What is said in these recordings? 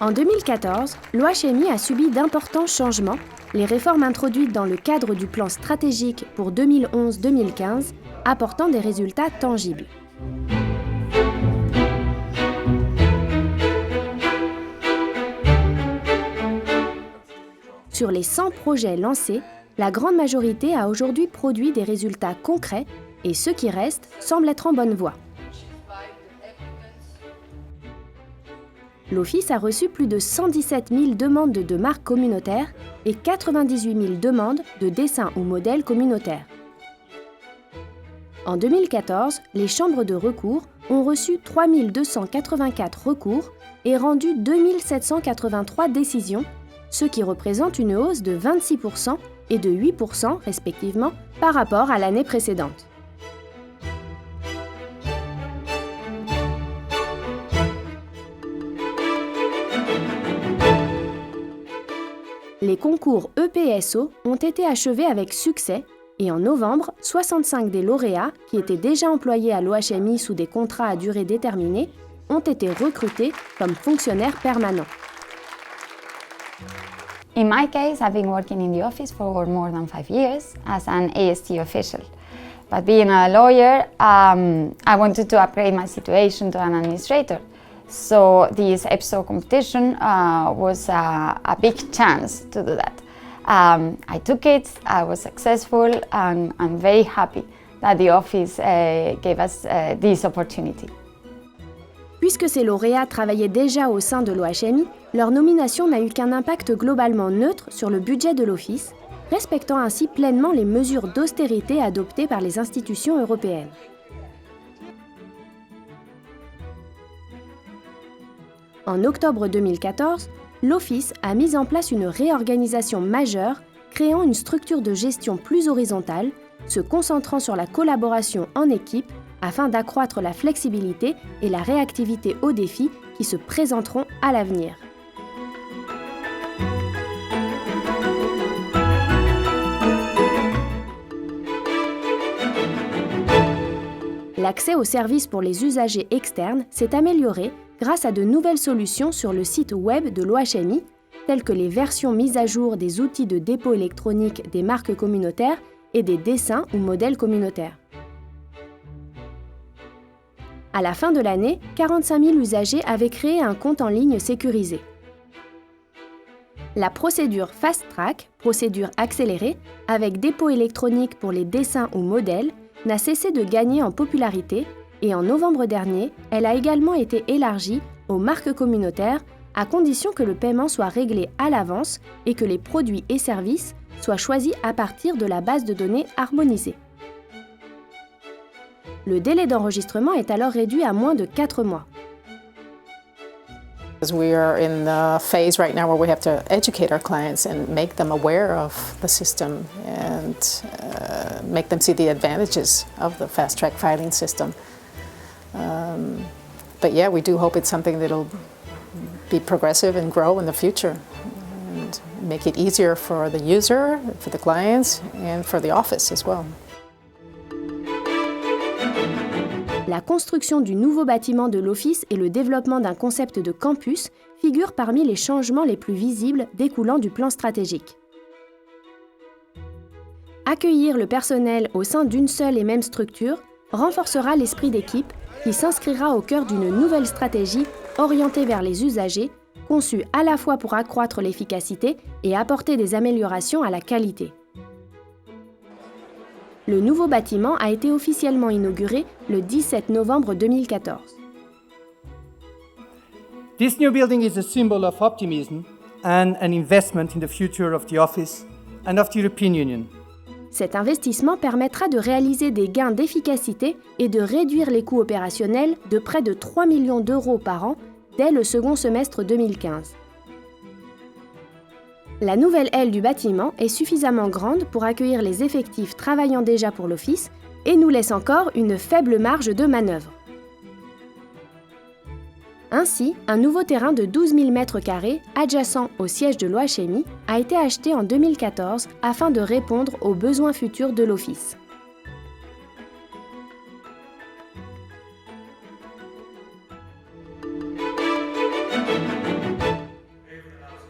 En 2014, l'OHMI a subi d'importants changements, les réformes introduites dans le cadre du plan stratégique pour 2011-2015 apportant des résultats tangibles. Sur les 100 projets lancés, la grande majorité a aujourd'hui produit des résultats concrets et ceux qui restent semblent être en bonne voie. L'Office a reçu plus de 117 000 demandes de marques communautaires et 98 000 demandes de dessins ou modèles communautaires. En 2014, les chambres de recours ont reçu 3 284 recours et rendu 2 783 décisions, ce qui représente une hausse de 26% et de 8% respectivement par rapport à l'année précédente. Les concours EPSO ont été achevés avec succès et en novembre, 65 des lauréats, qui étaient déjà employés à l'OHMI sous des contrats à durée déterminée, ont été recrutés comme fonctionnaires permanents. In my case, I've been working in the office for more than 5 years as an AST official. But being a lawyer, I wanted to upgrade my situation to an administrator. So this EPSO competition was a big chance to do that. I took it, I was successful, and I'm very happy that the office gave us this opportunity. Puisque ces lauréats travaillaient déjà au sein de l'OHMI, leur nomination n'a eu qu'un impact globalement neutre sur le budget de l'Office, respectant ainsi pleinement les mesures d'austérité adoptées par les institutions européennes. En octobre 2014, l'Office a mis en place une réorganisation majeure, créant une structure de gestion plus horizontale, se concentrant sur la collaboration en équipe afin d'accroître la flexibilité et la réactivité aux défis qui se présenteront à l'avenir. L'accès aux services pour les usagers externes s'est amélioré grâce à de nouvelles solutions sur le site web de l'OHMI, telles que les versions mises à jour des outils de dépôt électronique des marques communautaires et des dessins ou modèles communautaires. À la fin de l'année, 45 000 usagers avaient créé un compte en ligne sécurisé. La procédure Fast Track, procédure accélérée, avec dépôt électronique pour les dessins ou modèles, n'a cessé de gagner en popularité et en novembre dernier, elle a également été élargie aux marques communautaires à condition que le paiement soit réglé à l'avance et que les produits et services soient choisis à partir de la base de données harmonisée. Le délai d'enregistrement est alors réduit à moins de 4 mois. We are in the phase right now where we have to educate our clients and make them aware of the system and make them see the advantages of the fast track filing system. But yeah, we do hope it's something that'll be progressive and grow in the future and make it easier for the user, for the clients, and for the office as well. La construction du nouveau bâtiment de l'Office et le développement d'un concept de campus figurent parmi les changements les plus visibles découlant du plan stratégique. Accueillir le personnel au sein d'une seule et même structure renforcera l'esprit d'équipe qui s'inscrira au cœur d'une nouvelle stratégie orientée vers les usagers, conçue à la fois pour accroître l'efficacité et apporter des améliorations à la qualité. Le nouveau bâtiment a été officiellement inauguré le 17 novembre 2014. This new building is a symbol of optimism and an investment in the future of the office and of the European Union. Cet investissement permettra de réaliser des gains d'efficacité et de réduire les coûts opérationnels de près de 3 millions d'euros par an dès le second semestre 2015. La nouvelle aile du bâtiment est suffisamment grande pour accueillir les effectifs travaillant déjà pour l'Office et nous laisse encore une faible marge de manœuvre. Ainsi, un nouveau terrain de 12 000 m², adjacent au siège de l'OHMI, a été acheté en 2014 afin de répondre aux besoins futurs de l'Office.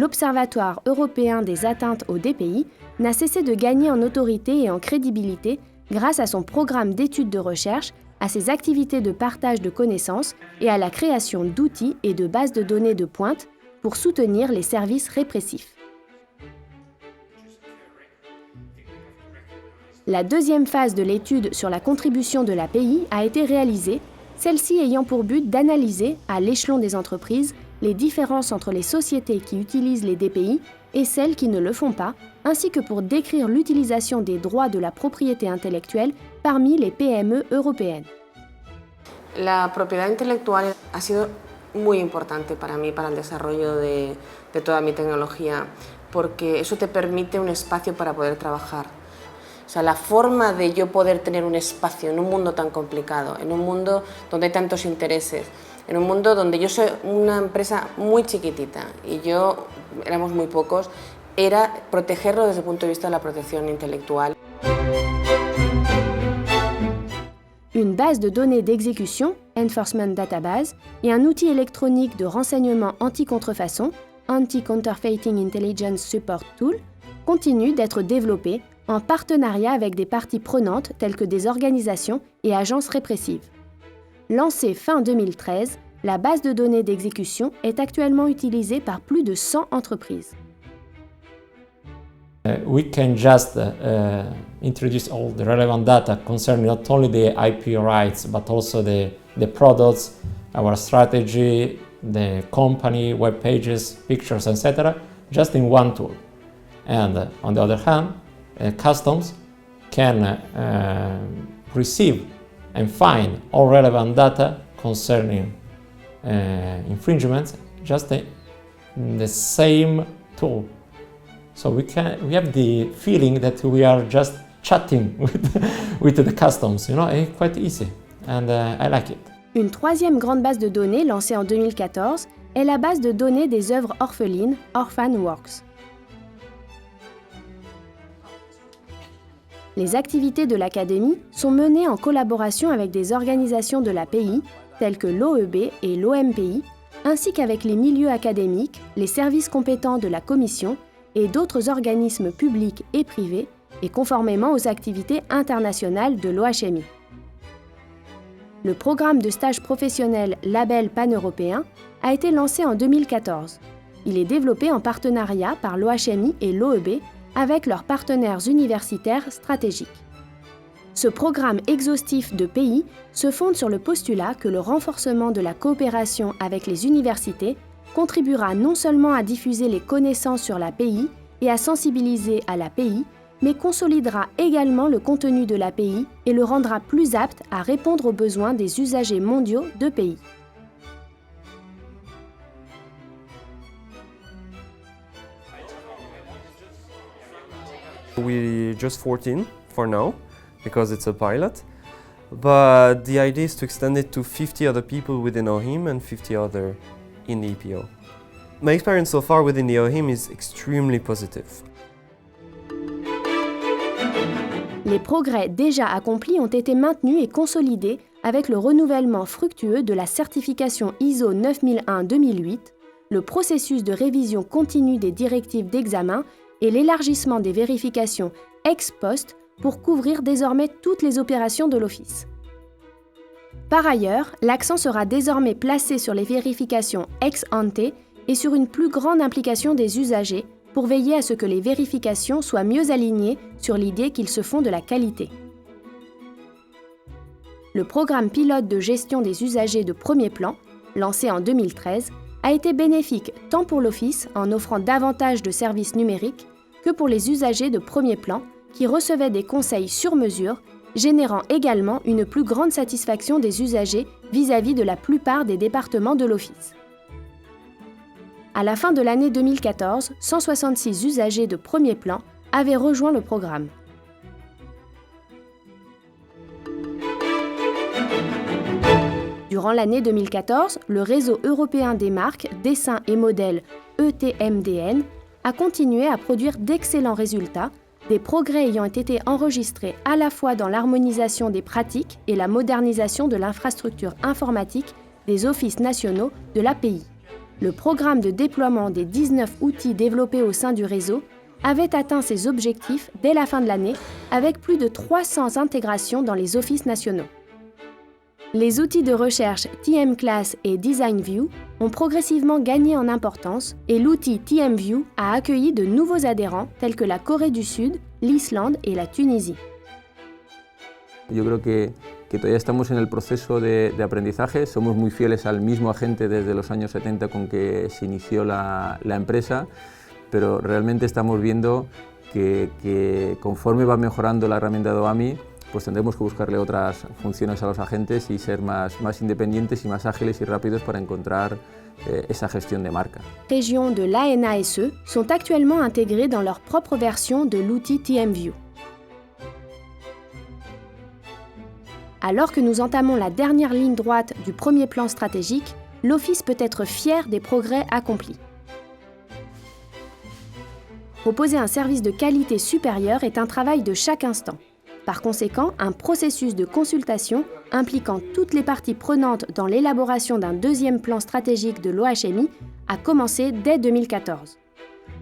l'Observatoire européen des atteintes aux DPI n'a cessé de gagner en autorité et en crédibilité grâce à son programme d'études de recherche, à ses activités de partage de connaissances et à la création d'outils et de bases de données de pointe pour soutenir les services répressifs. La deuxième phase de l'étude sur la contribution de l'API a été réalisée, celle-ci ayant pour but d'analyser, à l'échelon des entreprises, les différences entre les sociétés qui utilisent les DPI et celles qui ne le font pas, ainsi que pour décrire l'utilisation des droits de la propriété intellectuelle parmi les PME européennes. La propiedad intelectual ha sido muy importante para mí, para el desarrollo de toda mi tecnología, porque eso te permite un espacio para poder trabajar. O sea, la forma de yo poder tener un espacio en un mundo tan complicado, en un mundo donde hay tantos intereses, en un mundo donde yo soy una empresa muy chiquitita y éramos muy pocos, era protegerlo desde el punto de vista de la protección intelectual. Une base de données d'exécution, Enforcement Database, et un outil électronique de renseignement anti-contrefaçon, Anti-Counterfeiting Intelligence Support Tool, continuent d'être développés en partenariat avec des parties prenantes telles que des organisations et agences répressives. Lancée fin 2013, la base de données d'exécution est actuellement utilisée par plus de 100 entreprises. We can just introduce all the relevant data concerning not only the IP rights but also the products, our strategy, the company, web pages, pictures, etc., just in one tool. And on the other hand, customs can receive and find all relevant data concerning infringements just in the same tool. So we have the feeling that we are just chatting with the customs, it's quite easy, and I like it. Une troisième grande base de données lancée en 2014 est la base de données des œuvres orphelines, Orphan Works. Les activités de l'Académie sont menées en collaboration avec des organisations de l'API, telles que l'OEB et l'OMPI, ainsi qu'avec les milieux académiques, les services compétents de la Commission et d'autres organismes publics et privés, et conformément aux activités internationales de l'OHMI. Le programme de stage professionnel Label Pan-Européen a été lancé en 2014. Il est développé en partenariat par l'OHMI et l'OEB avec leurs partenaires universitaires stratégiques. Ce programme exhaustif de pays se fonde sur le postulat que le renforcement de la coopération avec les universités contribuera non seulement à diffuser les connaissances sur l'API et à sensibiliser à l'API, mais consolidera également le contenu de l'API et le rendra plus apte à répondre aux besoins des usagers mondiaux de pays. We're just 14 for now, because it's a pilot, but the idea is to extend it to 50 other people within OHIM and 50 other in the EPO. My experience so far within the OHIM is extremely positive. Les progrès déjà accomplis ont été maintenus et consolidés avec le renouvellement fructueux de la certification ISO 9001-2008, le processus de révision continue des directives d'examen et l'élargissement des vérifications ex post pour couvrir désormais toutes les opérations de l'Office. Par ailleurs, l'accent sera désormais placé sur les vérifications ex ante et sur une plus grande implication des usagers pour veiller à ce que les vérifications soient mieux alignées sur l'idée qu'ils se font de la qualité. Le programme pilote de gestion des usagers de premier plan, lancé en 2013, a été bénéfique tant pour l'Office en offrant davantage de services numériques que pour les usagers de premier plan qui recevaient des conseils sur mesure, générant également une plus grande satisfaction des usagers vis-à-vis de la plupart des départements de l'Office. À la fin de l'année 2014, 166 usagers de premier plan avaient rejoint le programme. Durant l'année 2014, le réseau européen des marques, dessins et modèles ETMDN a continué à produire d'excellents résultats, des progrès ayant été enregistrés à la fois dans l'harmonisation des pratiques et la modernisation de l'infrastructure informatique des offices nationaux de l'API. le programme de déploiement des 19 outils développés au sein du réseau avait atteint ses objectifs dès la fin de l'année, avec plus de 300 intégrations dans les offices nationaux. Les outils de recherche TM-Class et DesignView ont progressivement gagné en importance et l'outil TMView a accueilli de nouveaux adhérents tels que la Corée du Sud, l'Islande et la Tunisie. Yo creo que todavía estamos en el proceso de aprendizaje, somos muy fieles al mismo agente desde los años 70 con que se inició la empresa, pero realmente estamos viendo que conforme va mejorando la herramienta de OAMI, pues tendremos que buscarle otras funciones a los agentes y ser más independientes y más ágiles y rápidos para encontrar esa gestión de marca. Les régions de l'ANASE sont actuellement intégrées dans leur propre version de l'outil TMView. Alors que nous entamons la dernière ligne droite du premier plan stratégique, l'Office peut être fier des progrès accomplis. Proposer un service de qualité supérieure est un travail de chaque instant. Par conséquent, un processus de consultation impliquant toutes les parties prenantes dans l'élaboration d'un deuxième plan stratégique de l'OHMI a commencé dès 2014.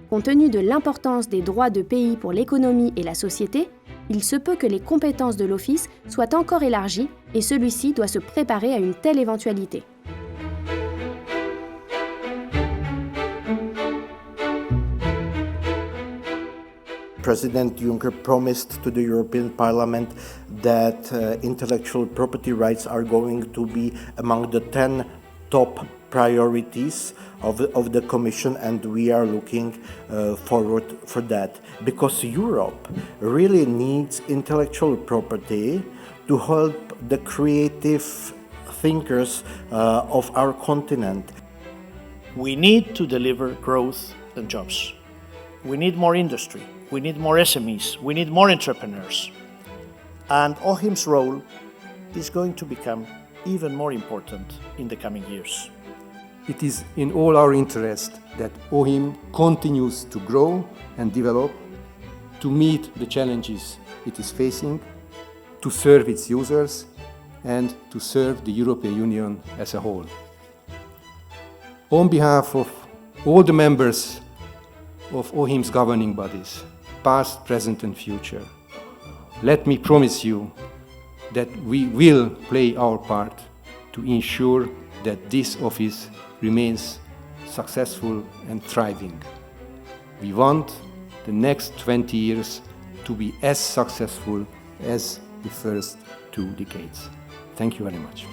Compte tenu de l'importance des droits de pays pour l'économie et la société, il se peut que les compétences de l'Office soient encore élargies et celui-ci doit se préparer à une telle éventualité. President Juncker promised to the European Parliament that intellectual property rights are going to be among the 10 top priorities of the Commission, and we are looking forward for that, because Europe really needs intellectual property to help the creative thinkers of our continent. We need to deliver growth and jobs. We need more industry. We need more SMEs. We need more entrepreneurs. And OHIM's role is going to become even more important in the coming years. It is in all our interest that OHIM continues to grow and develop, to meet the challenges it is facing, to serve its users, and to serve the European Union as a whole. On behalf of all the members of OHIM's governing bodies, past, present and future, let me promise you that we will play our part to ensure that this office remains successful and thriving. We want the next 20 years to be as successful as the first 2 decades. Thank you very much.